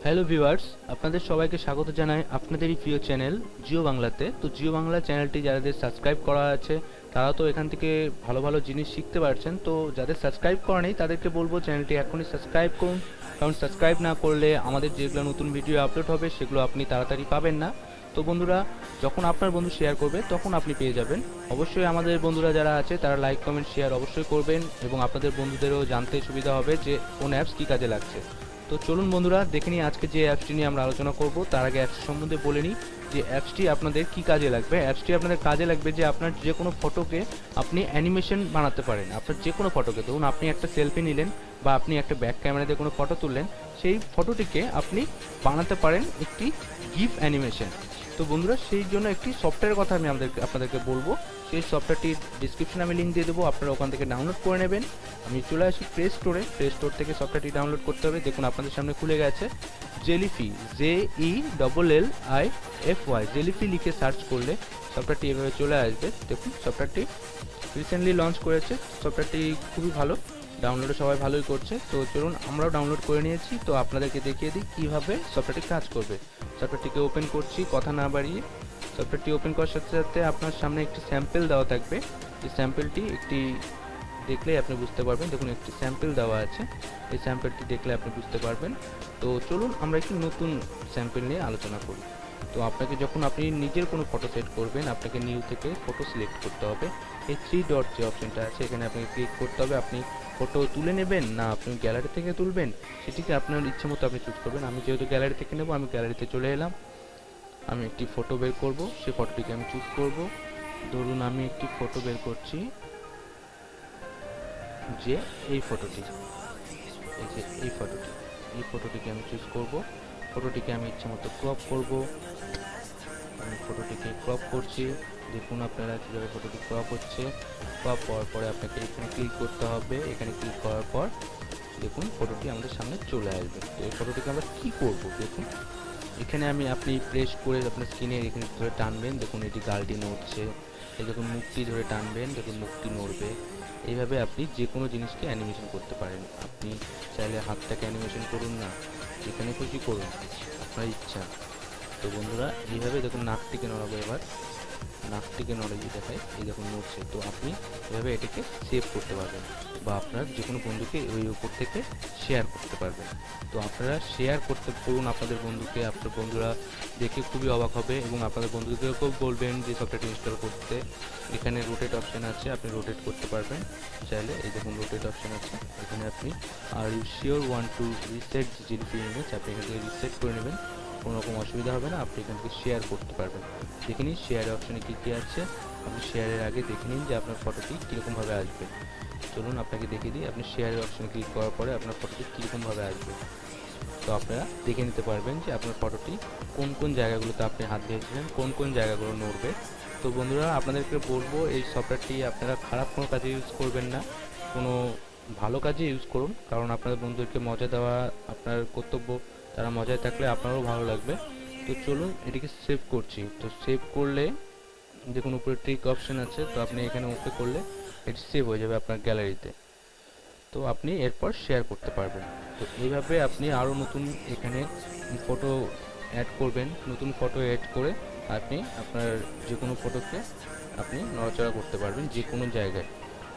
Hello viewers, আপনাদের সবাইকে স্বাগত জানাই আপনাদেরই প্রিয় চ্যানেল জিও বাংলাতে। তো জিও বাংলা চ্যানেলটি যাদের সাবস্ক্রাইব করা আছে তারা তো এখান থেকে ভালো ভালো জিনিস শিখতে পারছেন। তো যাদের সাবস্ক্রাইব করা নেই তাদেরকে বলবো চ্যানেলটি এখনই সাবস্ক্রাইব করুন, কারণ সাবস্ক্রাইব না করলে আমাদের যেগুলো নতুন ভিডিও আপলোড হবে সেগুলো আপনি তাড়াতাড়ি পাবেন না। তো বন্ধুরা, যখন আপনার বন্ধু শেয়ার করবে তখন আপনি পেয়ে যাবেন। অবশ্যই আমাদের বন্ধুরা যারা আছে তারা লাইক কমেন্ট শেয়ার অবশ্যই করবেন, এবং আপনাদের বন্ধুদেরও জানতে সুবিধা হবে যে কোন অ্যাপস কী কাজে লাগছে। তো চলুন বন্ধুরা, দেখে নিই আজকে যে অ্যাপসটি নিয়ে আমরা আলোচনা করব। তার আগে অ্যাপস সম্বন্ধে বলে নিই যে অ্যাপসটি আপনাদের কি কাজে লাগবে। অ্যাপসটি আপনাদের কাজে লাগবে যে আপনার যে কোনো ফটোকে আপনি অ্যানিমেশন বানাতে পারেন। আপনার যে কোনো ফটোকে, ধরুন আপনি একটা সেলফি নিলেন বা আপনি একটা ব্যাক ক্যামেরা দিয়ে কোনো ফটো তুললেন, সেই ফটোটিকে আপনি বানাতে পারেন একটি গিফ অ্যানিমেশন। তো বন্ধুরা, সেই জন্য একটি সফটওয়্যারের কথা আমি আপনাদেরকে বলবো। সেই সফটওয়্যারটির ডিসক্রিপশনে আমি লিঙ্ক দিয়ে দেবো, আপনারা ওখান থেকে ডাউনলোড করে নেবেন। আমি চলে আসি প্লে স্টোরে। প্লে স্টোর থেকে সফটওয়্যারটি ডাউনলোড করতে হবে। দেখুন আপনাদের সামনে খুলে গেছে। জেলিফি, JELLIFY, জেলিফি লিখে সার্চ করলে সফটওয়্যারটি এভাবে চলে আসবে। দেখুন সফটওয়্যারটি রিসেন্টলি লঞ্চ করেছে। সফটওয়্যারটি খুবই ভালো, ডাউনলোডও সবাই ভালোই করছে। তো চলুন, আমরাও ডাউনলোড করে নিয়েছি। তো আপনাদেরকে দেখিয়ে দিই কীভাবে সফটওয়্যারটি কাজ করবে। সফটওয়্যারটিকে ওপেন করছি কথা না বাড়িয়ে। সফটওয়্যারটি ওপেন করার সাথে সাথে আপনার সামনে একটি স্যাম্পল দেওয়া থাকবে। এই স্যাম্পলটি একটি দেখলেই আপনি বুঝতে পারবেন। দেখুন একটি স্যাম্পল দেওয়া আছে, এই স্যাম্পলটি দেখলে আপনি বুঝতে পারবেন। তো চলুন আমরা একটি নতুন স্যাম্পল নিয়ে আলোচনা করি। তো আপনাকে যখন আপনি নিজের কোনো ফটো সেট করবেন, আপনাকে নিউ থেকে ফটো সিলেক্ট করতে হবে। এই থ্রি ডট যে অপশনটা আছে এখানে আপনাকে ক্লিক করতে হবে। আপনি ফটো তুলে নেবেন না আপনি গ্যালারি থেকে তুলবেন, সেটিকে আপনার ইচ্ছে মতো আপনি চুজ করবেন। আমি যেহেতু গ্যালারি থেকে নেব, আমি গ্যালারিতে চলে এলাম। আমি একটি ফটো বের করব, সেই ফটোটিকে আমি চুজ করব। ধরুন আমি একটি ফটো বের করছি, যে এই ফটোটি, এই যে এই ফটোটিকে আমি চুজ করব। ফটোটিকে আমি ইচ্ছে মতো ক্রপ করব। আমি ফটোটিকে ক্রপ করছি। দেখুন আপনারা কীভাবে ফটোটি ক্রপ হচ্ছে। ক্রপ হওয়ার পরে আপনাকে এখানে ক্লিক করতে হবে। এখানে ক্লিক করার পর দেখুন ফটোটি আমাদের সামনে চলে আসবে। তো এই ফটোটিকে আমরা কী করব, দেখুন এখানে আপনি প্রেস করে আপনার স্ক্রিনে এখানে ধরে টানবেন। দেখুন এটি গালটি নড়ছে। এই দেখুন মুখটি ধরে টানবেন, দেখুন মুখটি নড়বে। এইভাবে আপনি যে কোনো জিনিসকে অ্যানিমেশন করতে পারেন। আপনি চাইলে হাতটাকে অ্যানিমেশন করুন, না যেখানে খুশি করুন, আপনার ইচ্ছা। তো বন্ধুরা, এইভাবে দেখুন নাকটিকে নড়াবো। এবার নাকটিকে নড়িয়ে দেখায়, এই দেখুন নড়ছে। তো আপনি এভাবে এটাকে সেভ করতে পারবেন বা আপনার যে কোনো বন্ধুকে ওই উপর থেকে শেয়ার করতে পারবেন। তো আপনারা শেয়ার করুন আপনাদের বন্ধুকে। আপনার বন্ধুরা দেখে খুবই অবাক হবে, এবং আপনাদের বন্ধুদেরকেও বলবেন যে সফটওয়্যারটি ইনস্টল করতে। এখানে রোটেট অপশান আছে, আপনি রোটেট করতে পারবেন চাইলে। এই দেখুন রোটেট অপশান আছে, এখানে আপনি are you sure want to reset জিলিপি ইমেজ, আপনি এখান থেকে রিসেট করে নেবেন। কোনো রকম অসুবিধা হবে না, আপনি এখান থেকে শেয়ার করতে পারবেন। দেখে নিন শেয়ারের অপশানে কী কী আছে। আপনি শেয়ারের আগে দেখে নিন যে আপনার ফটোটি কীরকমভাবে আসবে। চলুন আপনাকে দেখিয়ে দিই। আপনি শেয়ারের অপশানে ক্লিক করার পরে আপনার ফটোটি কীরকমভাবে আসবে। তো আপনারা দেখে নিতে পারবেন যে আপনার ফটোটি কোন কোন জায়গাগুলোতে আপনি হাত দিয়েছিলেন, কোন কোন জায়গাগুলো নড়বে। তো বন্ধুরা, আপনাদেরকে বলবো এই সফটওয়্যারটি আপনারা খারাপ কোনো কাজে ইউজ করবেন না, কোনো ভালো কাজে ইউজ করুন, কারণ আপনাদের বন্ধুদেরকে মজা দেওয়া আপনার কর্তব্য। তারা মজায় থাকলে আপনারও ভালো লাগবে। তো চলুন এটিকে সেভ করছি। তো সেভ করলে দেখুন উপরে ট্রিক অপশান আছে, তো আপনি এখানে ওকে করলে এটি সেভ হয়ে যাবে আপনার গ্যালারিতে। তো আপনি এরপর শেয়ার করতে পারবেন। তো এইভাবে আপনি আরও নতুন এখানে ফটো অ্যাড করবেন। নতুন ফটো অ্যাড করে আপনি আপনার যে কোনো ফটোকে আপনি নড়াচড়া করতে পারবেন যে কোনো জায়গায়।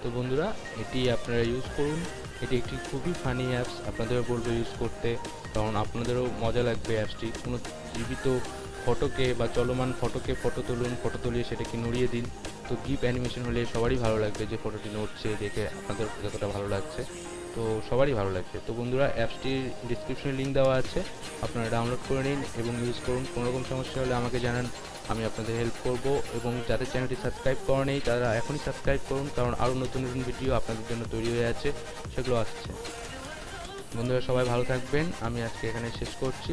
তো বন্ধুরা, এটি আপনারা ইউজ করুন। এটি একটি খুবই ফানি অ্যাপস, আপনাদেরও বলবো ইউজ করতে, কারণ আপনাদেরও মজা লাগবে। অ্যাপসটি কোনো জীবিত ফটোকে বা চলমান ফটোকে ফটো তুলুন, ফটো তুলিয়ে সেটাকে নড়িয়ে দিন। তো গিফ অ্যানিমেশন হলে সবারই ভালো লাগবে, যে ফটোটি নড়ছে দেখে আপনাদের যতটা ভালো লাগছে, তো সবারই ভালো লাগবে। তো বন্ধুরা, অ্যাপসটির ডিসক্রিপশনে লিঙ্ক দেওয়া আছে, আপনারা ডাউনলোড করে নিন এবং ইউজ করুন। কোনো রকম সমস্যা হলে আমাকে জানান, আমি আপনাদের হেল্প করব। এবং যাদের চ্যানেলটি সাবস্ক্রাইব করা নেই তারা এখনই সাবস্ক্রাইব করুন, কারণ আরও নতুন নতুন ভিডিও আপনাদের জন্য তৈরি হয়ে আছে, সেগুলো আসছে। বন্ধুরা সবাই ভালো থাকবেন, আমি আজকে এখানে শেষ করছি।